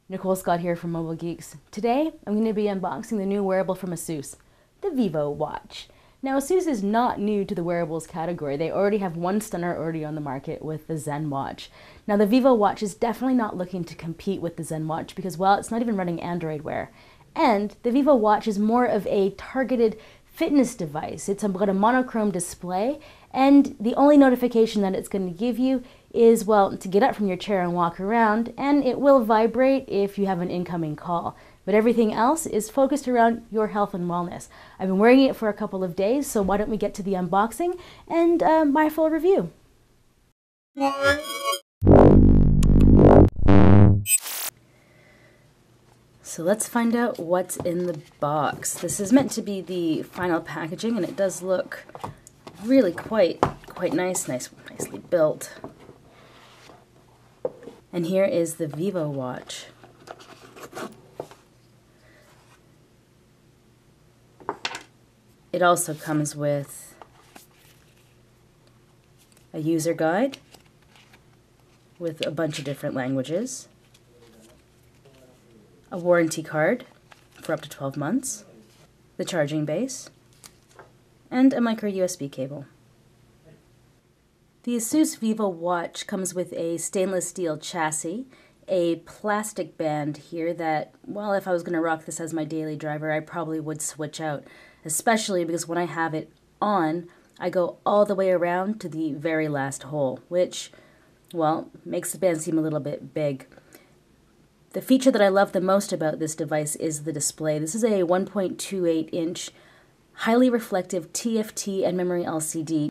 Nicole Scott here from Mobile Geeks. Today, I'm going to be unboxing the new wearable from ASUS, the Vivowatch. Now, ASUS is not new to the wearables category. They already have one stunner already on the market with the Zen Watch. Now, the Vivowatch is definitely not looking to compete with the Zen Watch because, well, it's not even running Android Wear. And the Vivowatch is more of a targeted fitness device. It's got a monochrome display, and the only notification that it's going to give you is, well, to get up from your chair and walk around, and it will vibrate if you have an incoming call. But everything else is focused around your health and wellness. I've been wearing it for a couple of days, so why don't we get to the unboxing and my full review. So let's find out what's in the box. This is meant to be the final packaging, and it does look really quite nicely built. And here is the Vivowatch. It also comes with a user guide with a bunch of different languages, a warranty card for up to 12 months, the charging base, and a micro USB cable. The ASUS Vivowatch comes with a stainless steel chassis, a plastic band here that, well, if I was going to rock this as my daily driver, I probably would switch out, especially because when I have it on, I go all the way around to the very last hole, which, well, makes the band seem a little bit big. The feature that I love the most about this device is the display. This is a 1.28-inch, highly reflective TFT and memory LCD.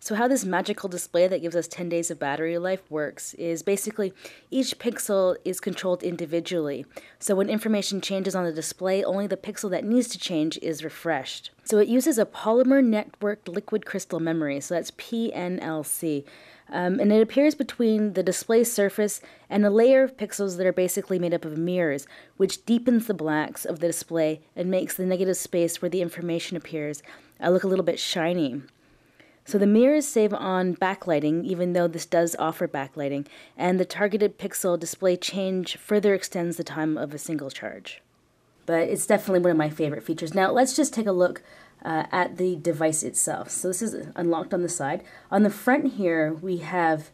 So how this magical display that gives us 10 days of battery life works is basically each pixel is controlled individually. So when information changes on the display, only the pixel that needs to change is refreshed. So it uses a polymer networked liquid crystal memory, so that's PNLC. And it appears between the display surface and a layer of pixels that are basically made up of mirrors, which deepens the blacks of the display and makes the negative space where the information appears look a little bit shiny. So the mirrors save on backlighting, even though this does offer backlighting, and the targeted pixel display change further extends the time of a single charge. But it's definitely one of my favorite features. Now let's just take a look at the device itself. So this is unlocked on the side. On the front here we have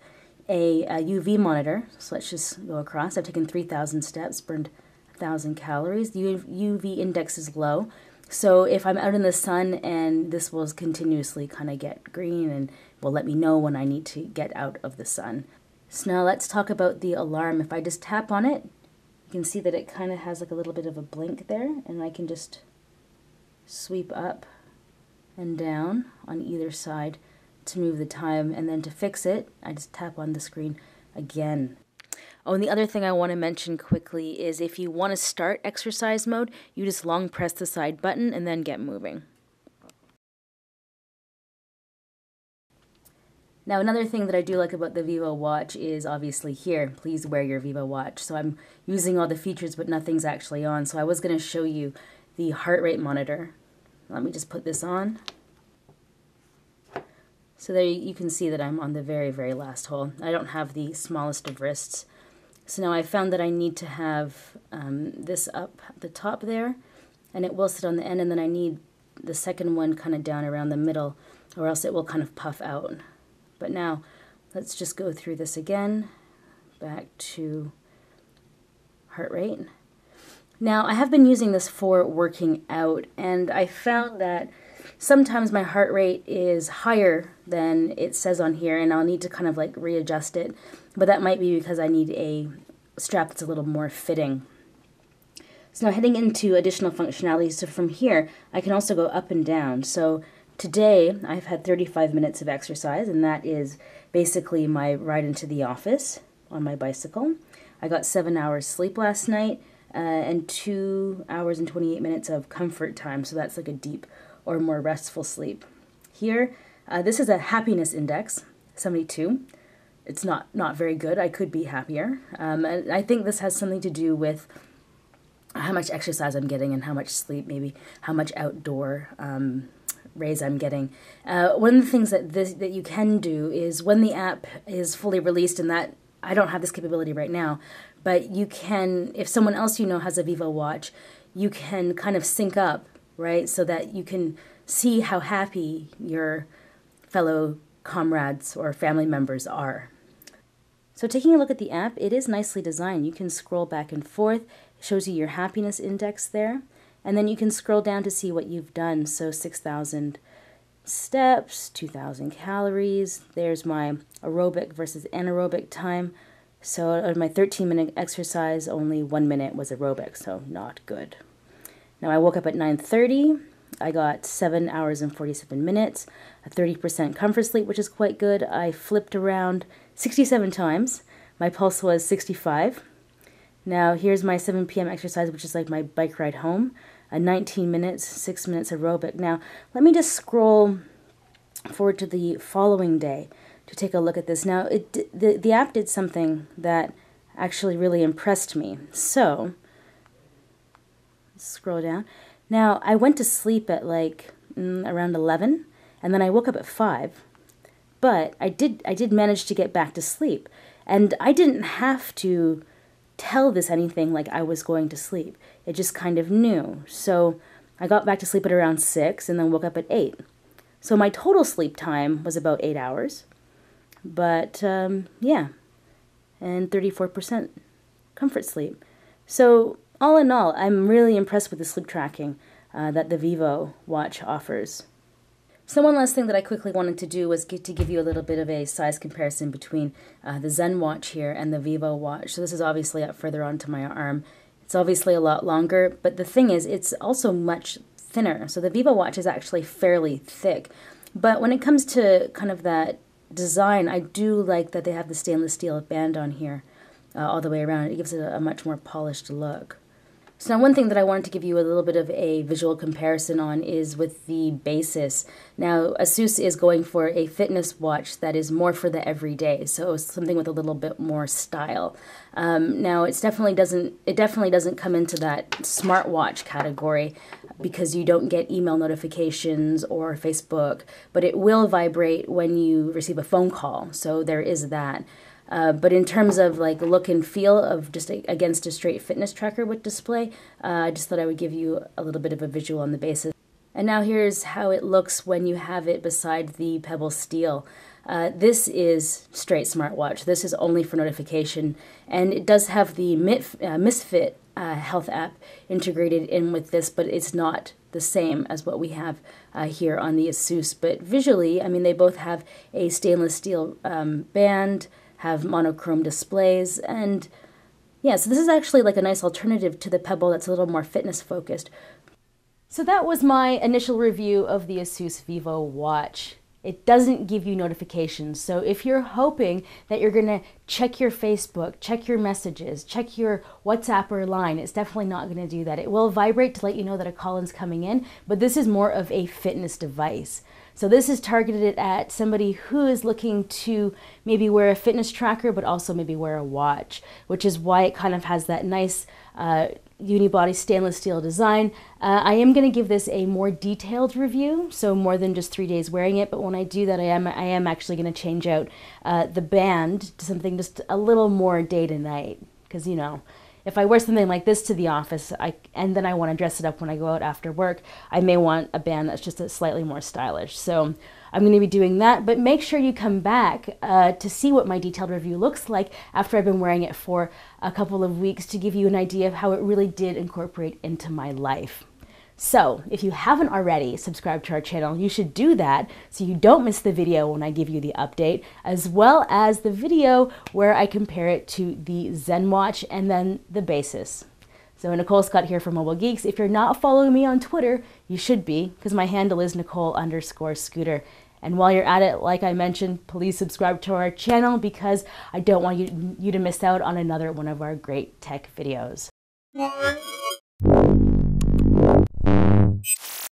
a UV monitor. So let's just go across. I've taken 3,000 steps, burned 1,000 calories. The UV index is low. So if I'm out in the sun, and this will continuously kind of get green and will let me know when I need to get out of the sun. So now let's talk about the alarm. If I just tap on it, you can see that it kind of has like a little bit of a blink there, and I can just sweep up and down on either side to move the time, and then to fix it, I just tap on the screen again. Oh, and the other thing I want to mention quickly is if you want to start exercise mode, you just long press the side button and then get moving. Now, another thing that I do like about the Vivowatch is obviously here, please wear your Vivowatch. So I'm using all the features, but nothing's actually on. So I was going to show you the heart rate monitor. Let me just put this on. So there you can see that I'm on the very last hole. I don't have the smallest of wrists. So now I found that I need to have this up at the top there, and it will sit on the end, and then I need the second one kind of down around the middle, or else it will kind of puff out. But now let's just go through this again, back to heart rate. Now I have been using this for working out, and I found that sometimes my heart rate is higher than it says on here, and I'll need to kind of like readjust it. But that might be because I need a strap that's a little more fitting. So now heading into additional functionality, so from here I can also go up and down. So today I've had 35 minutes of exercise, and that is basically my ride into the office on my bicycle. I got 7 hours sleep last night, and 2 hours and 28 minutes of comfort time, so that's like a deep or more restful sleep. Here, this is a happiness index, 72. It's not very good. I could be happier. And I think this has something to do with how much exercise I'm getting and how much sleep, maybe how much outdoor rays I'm getting. One of the things that you can do is when the app is fully released, and that I don't have this capability right now, but you can, if someone else you know has a Vivowatch, you can kind of sync up, right? So that you can see how happy your fellow comrades or family members are. So taking a look at the app, it is nicely designed. You can scroll back and forth. It shows you your happiness index there. And then you can scroll down to see what you've done. So 6,000 steps, 2,000 calories. There's my aerobic versus anaerobic time. So out of my 13-minute exercise, only 1 minute was aerobic, so not good. Now I woke up at 9:30. I got 7 hours and 47 minutes, a 30% comfort sleep, which is quite good. I flipped around 67 times. My pulse was 65. Now here's my 7 p.m. exercise, which is like my bike ride home. 19 minutes, 6 minutes aerobic. Now let me just scroll forward to the following day to take a look at this. Now the app did something that actually really impressed me. So scroll down. Now I went to sleep at like around 11, and then I woke up at 5. But I did manage to get back to sleep, and I didn't have to tell this anything like I was going to sleep. It just kind of knew. So I got back to sleep at around 6 and then woke up at 8. So my total sleep time was about 8 hours. But yeah, and 34% comfort sleep. So all in all, I'm really impressed with the sleep tracking that the Vivowatch offers. So one last thing that I quickly wanted to do was to give you a little bit of a size comparison between the ZenWatch here and the Vivowatch. So this is obviously up further onto my arm. It's obviously a lot longer, but the thing is, it's also much thinner. So the Vivowatch is actually fairly thick. But when it comes to kind of that design, I do like that they have the stainless steel band on here all the way around. It gives it a much more polished look. So now one thing that I wanted to give you a little bit of a visual comparison on is with the basis. Now ASUS is going for a fitness watch that is more for the everyday, so something with a little bit more style. Now it definitely doesn't come into that smartwatch category because you don't get email notifications or Facebook, but it will vibrate when you receive a phone call, so there is that. But in terms of like look and feel of just against a straight fitness tracker with display, I just thought I would give you a little bit of a visual on the basis. And now here's how it looks when you have it beside the Pebble Steel. This is straight smartwatch. This is only for notification, and it does have the Misfit health app integrated in with this, but it's not the same as what we have here on the ASUS. But visually, I mean, they both have a stainless steel band, have monochrome displays, and yeah, so this is actually like a nice alternative to the Pebble that's a little more fitness focused. So that was my initial review of the ASUS Vivowatch. It doesn't give you notifications, so if you're hoping that you're going to check your Facebook, check your messages, check your WhatsApp or Line, it's definitely not going to do that. It will vibrate to let you know that a call is coming in, but this is more of a fitness device. So this is targeted at somebody who is looking to maybe wear a fitness tracker, but also maybe wear a watch, which is why it kind of has that nice unibody stainless steel design. I am going to give this a more detailed review, so more than just 3 days wearing it, but when I do that, I am actually going to change out the band to something just a little more day to night, because, you know, if I wear something like this to the office, and then I want to dress it up when I go out after work, I may want a band that's just slightly more stylish. So I'm going to be doing that, but make sure you come back to see what my detailed review looks like after I've been wearing it for a couple of weeks to give you an idea of how it really did incorporate into my life. So if you haven't already subscribed to our channel, you should do that so you don't miss the video when I give you the update, as well as the video where I compare it to the ZenWatch and then the basis. So Nicole Scott here from Mobile Geeks. If you're not following me on Twitter, you should be, because my handle is Nicole_Scooter. And while you're at it, like I mentioned, please subscribe to our channel because I don't want you to miss out on another one of our great tech videos.